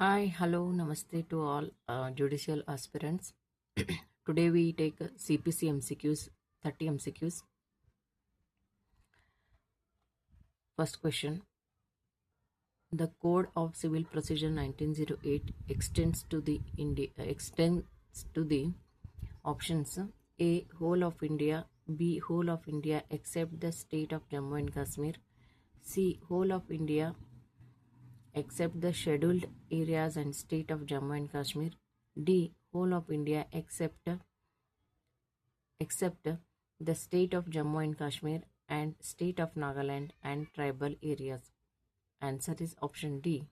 Hi, hello, namaste to all judicial aspirants. Today we take CPC MCQs, 30 MCQs. First question. The Code of Civil Procedure 1908 extends to the options A. Whole of India, B. Whole of India except the state of Jammu and Kashmir, C. Whole of India except the scheduled areas and state of Jammu and Kashmir, D. Whole of India except the state of Jammu and Kashmir and state of Nagaland and tribal areas. Answer is option D.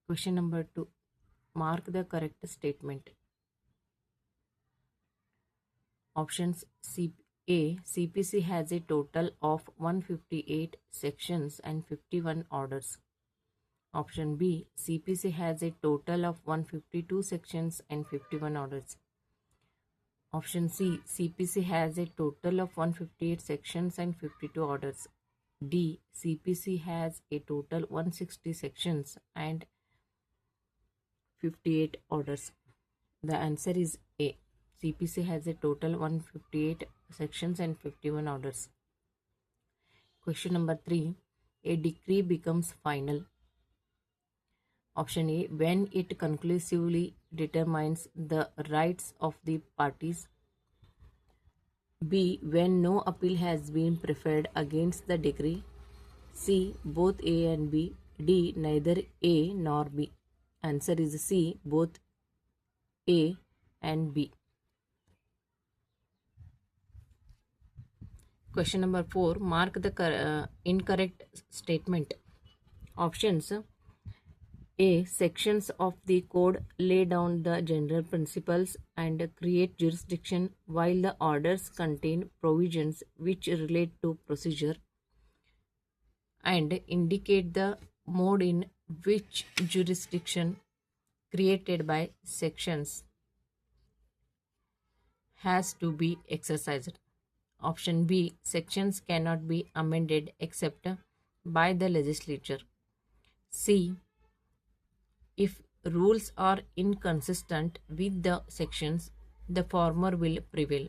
Question number 2. Mark the correct statement. Options C. A. CPC has a total of 158 sections and 51 orders. Option B. CPC has a total of 152 sections and 51 orders. Option C. CPC has a total of 158 sections and 52 orders. D. CPC has a total 160 sections and 58 orders. The answer is A. CPC has a total 158 sections and 51 orders. Question number 3. A decree becomes final. Option A. When it conclusively determines the rights of the parties. B. When no appeal has been preferred against the decree. C. Both A and B. D. Neither A nor B. Answer is C. Both A and B. Question number 4. Mark the incorrect statement. Options A. Sections of the code lay down the general principles and create jurisdiction, while the orders contain provisions which relate to procedure and indicate the mode in which jurisdiction created by sections has to be exercised. Option B. Sections cannot be amended except by the legislature. C. If rules are inconsistent with the sections, the former will prevail.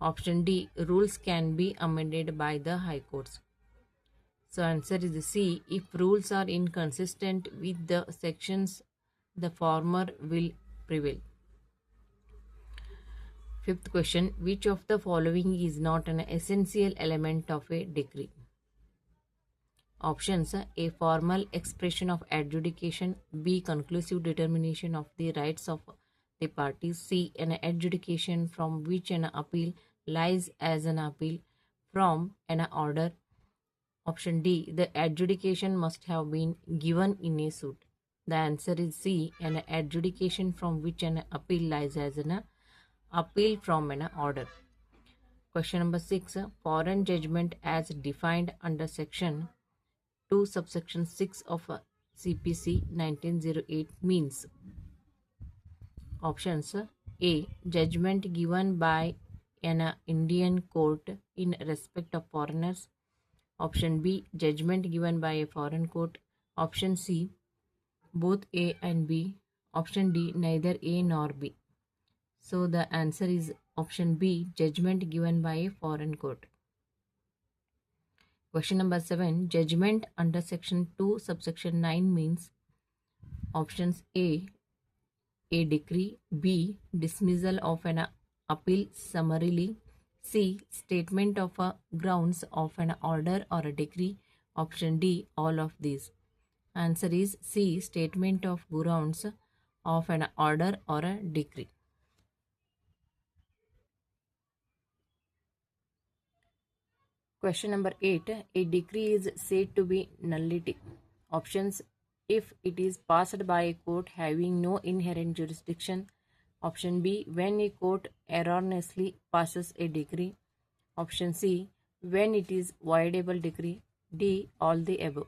Option D. Rules can be amended by the high courts. So answer is C. If rules are inconsistent with the sections, the former will prevail. Fifth question. Which of the following is not an essential element of a decree? Options A. Formal expression of adjudication. B. Conclusive determination of the rights of the parties. C. An adjudication from which an appeal lies as an appeal from an order. Option D. The adjudication must have been given in a suit. The answer is C. An adjudication from which an appeal lies as an appeal from an order. Question number 6. Foreign judgment as defined under section 2 subsection 6 of CPC 1908 means. Options A. Judgment given by an Indian court in respect of foreigners. Option B. Judgment given by a foreign court. Option C. Both A and B. Option D. Neither A nor B. So the answer is option B. Judgment given by a foreign court. Question number 7. Judgment under section 2 subsection 9 means. Options A. A decree. B. Dismissal of an appeal summarily. C. Statement of grounds of an order or a decree. Option D. All of these. Answer is C. Statement of grounds of an order or a decree. Question number 8. A decree is said to be nullity. Options if it is passed by a court having no inherent jurisdiction. Option B. When a court erroneously passes a decree. Option C. When it is voidable decree. D. All the above.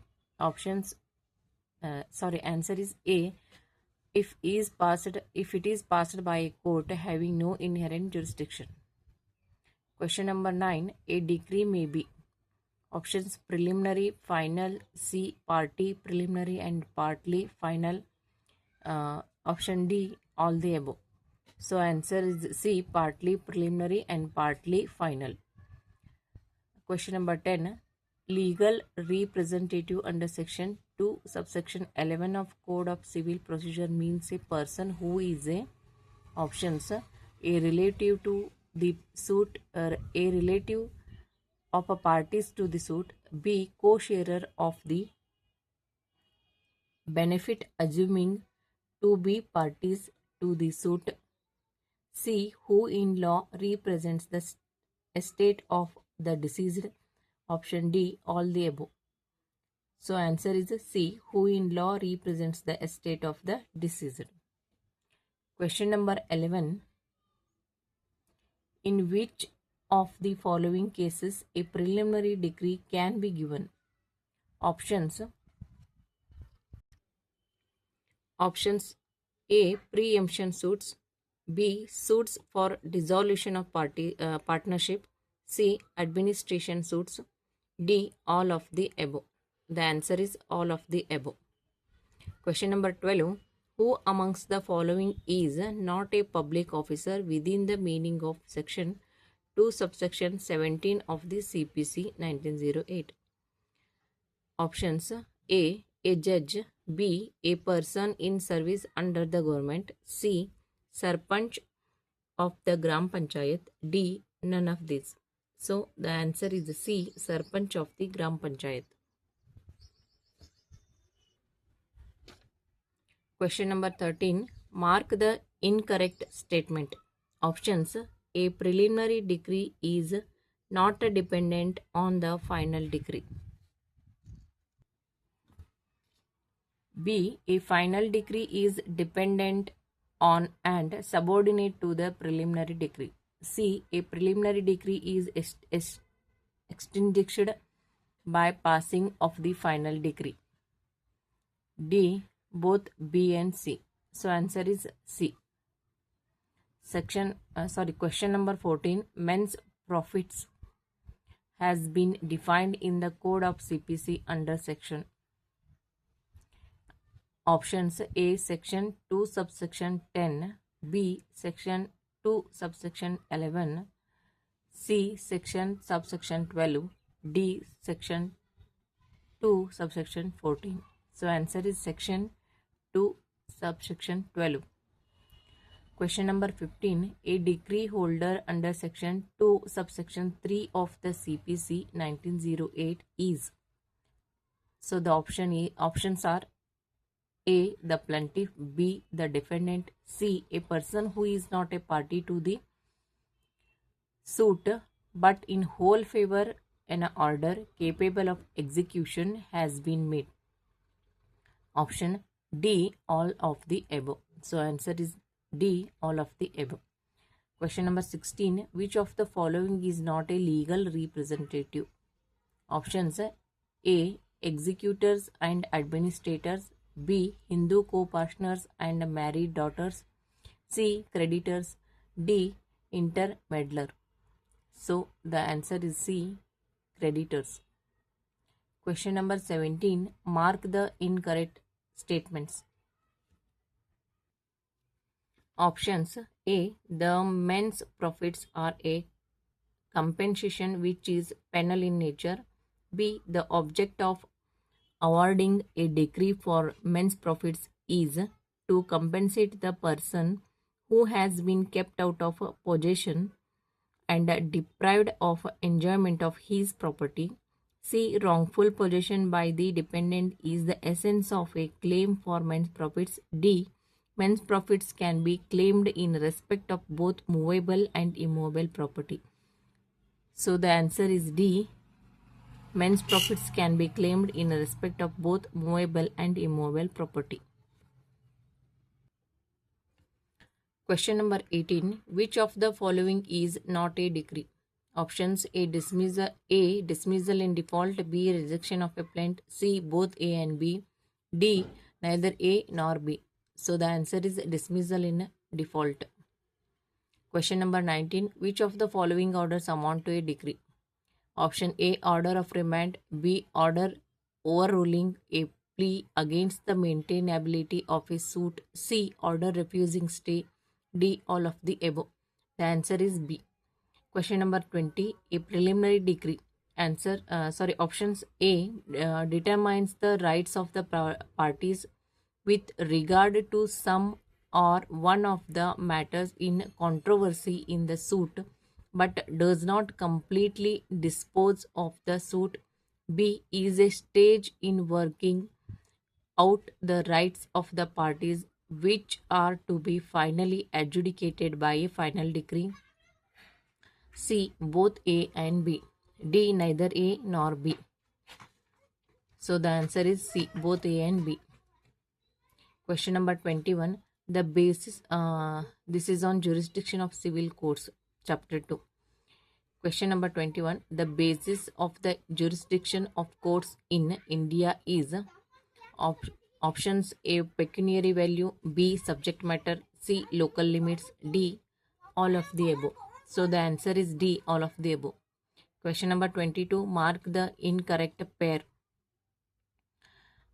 Answer is A. If it is passed by a court having no inherent jurisdiction. Question number 9. A decree may be. Options preliminary, final, C party, preliminary and partly final. Option D, all the above. So answer is C, partly preliminary and partly final. Question number 10. Legal representative under section 2 subsection 11 of Code of Civil Procedure means a person who is a options a relative to the suit or a relative of a parties to the suit, B co-sharer of the benefit assuming to be parties to the suit, C who in law represents the estate of the deceased, option D all the above. So answer is C who in law represents the estate of the deceased. Question number 11. In which of the following cases a preliminary decree can be given? Options A preemption suits, B suits for dissolution of partnership, C administration suits, D all of the above. The answer is all of the above. Question number 12. Who amongst the following is not a public officer within the meaning of section 2 subsection 17 of the CPC 1908? Options A judge, B a person in service under the government, C sarpanch of the gram panchayat, D none of these. So the answer is C sarpanch of the gram panchayat. Question number 13. Mark the incorrect statement. Options A preliminary decree is not dependent on the final decree, B a final decree is dependent on and subordinate to the preliminary decree, C a preliminary decree is extinguished by passing of the final decree, D both B and C. So answer is C. Question number 14. Men's profits has been defined in the code of CPC under section. Options A section 2 subsection 10, B section 2 subsection 11, C section subsection 12, D section 2 subsection 14. So answer is section 2 subsection 12. Question number 15. A decree holder under section 2 subsection 3 of the CPC 1908 is. So the options are A the plaintiff, B the defendant, C a person who is not a party to the suit but in whole favor an order capable of execution has been made. Option D all of the above. So answer is D all of the above. Question number 16. Which of the following is not a legal representative? Options A executors and administrators, B Hindu co-partners and married daughters, C creditors, D intermeddler. So the answer is C creditors. Question number 17. Mark the incorrect statements. Options A the men's profits are a compensation which is penal in nature, B the object of awarding a decree for men's profits is to compensate the person who has been kept out of possession and deprived of enjoyment of his property, C wrongful possession by the dependent is the essence of a claim for men's profits, D men's profits can be claimed in respect of both movable and immovable property. So the answer is D. Men's profits can be claimed in respect of both movable and immovable property. Question number 18. Which of the following is not a decree? Options A dismissal in default, B rejection of a plaint, C both A and B, D neither A nor B. So the answer is dismissal in default. Question number 19. Which of the following orders amount to a decree? Option A, order of remand. B, order overruling a plea against the maintainability of a suit. C, order refusing stay. D, all of the above. The answer is B. Question number 20, a preliminary decree. Options A determines the rights of the parties with regard to some or one of the matters in controversy in the suit, but does not completely dispose of the suit. B is a stage in working out the rights of the parties which are to be finally adjudicated by a final decree. C, both A and B. D, neither A nor B. So the answer is C, both A and B. Question number 21. The basis, this is on jurisdiction of civil courts, chapter 2. Question number 21. The basis of the jurisdiction of courts in India is options A, pecuniary value, B, subject matter, C, local limits, D, all of the above. So the answer is D, all of the above. Question number 22. Mark the incorrect pair.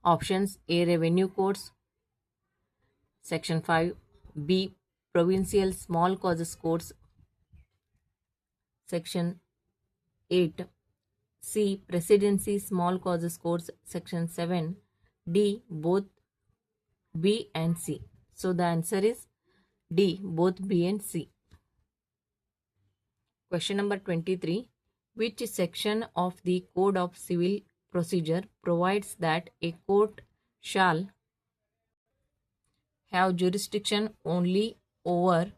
Options A, revenue courts, section 5. B, provincial small causes courts, section 8. C, presidency small causes courts, section 7. D, both B and C. So the answer is D, both B and C. Question number 23. Which section of the Code of Civil Procedure provides that a court shall have jurisdiction only over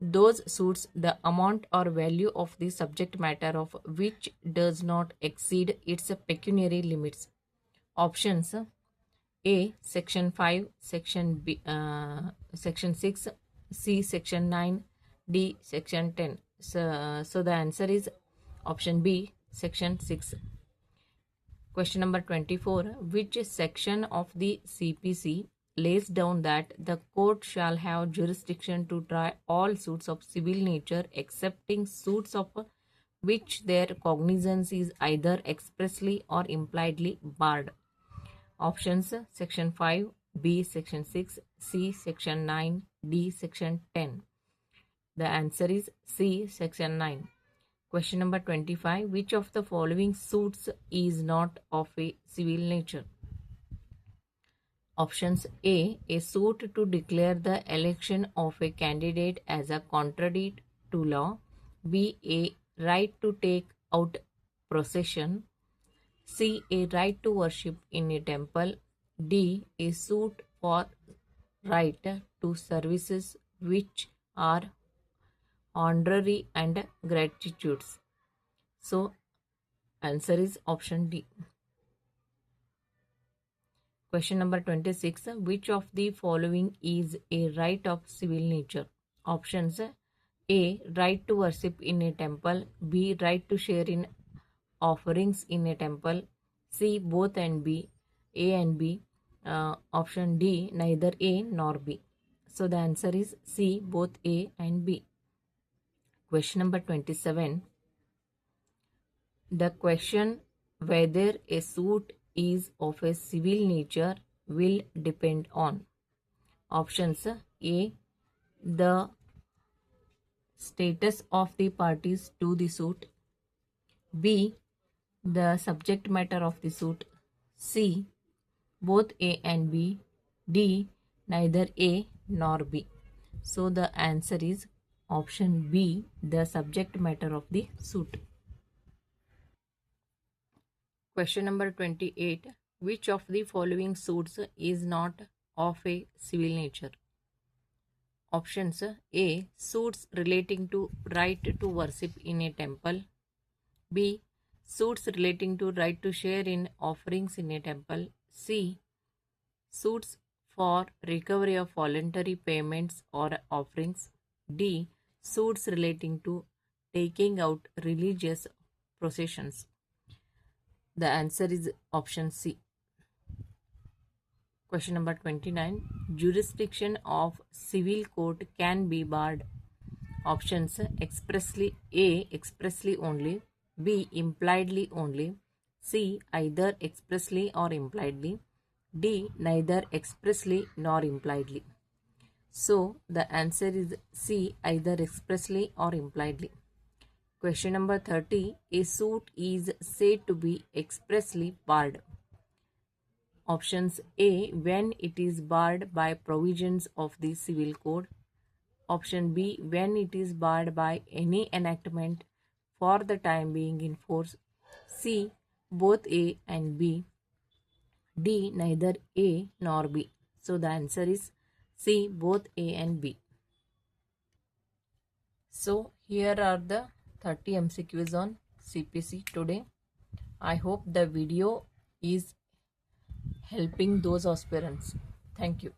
those suits the amount or value of the subject matter of which does not exceed its pecuniary limits? Options A, section 5, section 6, C, section 9, D, section 10. So the answer is option B, section 6. Question number 24. Which section of the CPC lays down that the court shall have jurisdiction to try all suits of civil nature excepting suits of which their cognizance is either expressly or impliedly barred? Options section 5, B, section 6, C, section 9, D, section 10. The answer is C, section 9. Question number 25. Which of the following suits is not of a civil nature? Options A suit to declare the election of a candidate as a contrary to law. B, a right to take out procession. C, a right to worship in a temple. D, a suit for right to services which are honorary and gratuitous. So answer is option D. Question number 26. Which of the following is a right of civil nature? Options A, right to worship in a temple. B, right to share in offerings in a temple. C, both and B, A and B. Option D, neither A nor B. So the answer is C, both A and B. Question number 27. The question whether a suit is of a civil nature will depend on options A, the status of the parties to the suit, B, the subject matter of the suit, C, both A and B, D, neither A nor B. So the answer is option B, the subject matter of the suit. Question number 28. Which of the following suits is not of a civil nature? Options A, suits relating to right to worship in a temple. B, suits relating to right to share in offerings in a temple. C, suits for recovery of voluntary payments or offerings. D, suits relating to taking out religious processions. The answer is option C. Question number 29. Jurisdiction of civil court can be barred. Options expressly A, expressly only. B. Impliedly only. C. Either expressly or impliedly. D. Neither expressly nor impliedly. So the answer is C. Either expressly or impliedly. Question number 30. A suit is said to be expressly barred. Options A. When it is barred by provisions of the Civil Code. Option B. When it is barred by any enactment for the time being in force. C. Both A and B. D. Neither A nor B. So the answer is C. Both A and B. So here are the 30 MCQs on CPC today. I hope the video is helping those aspirants. Thank you.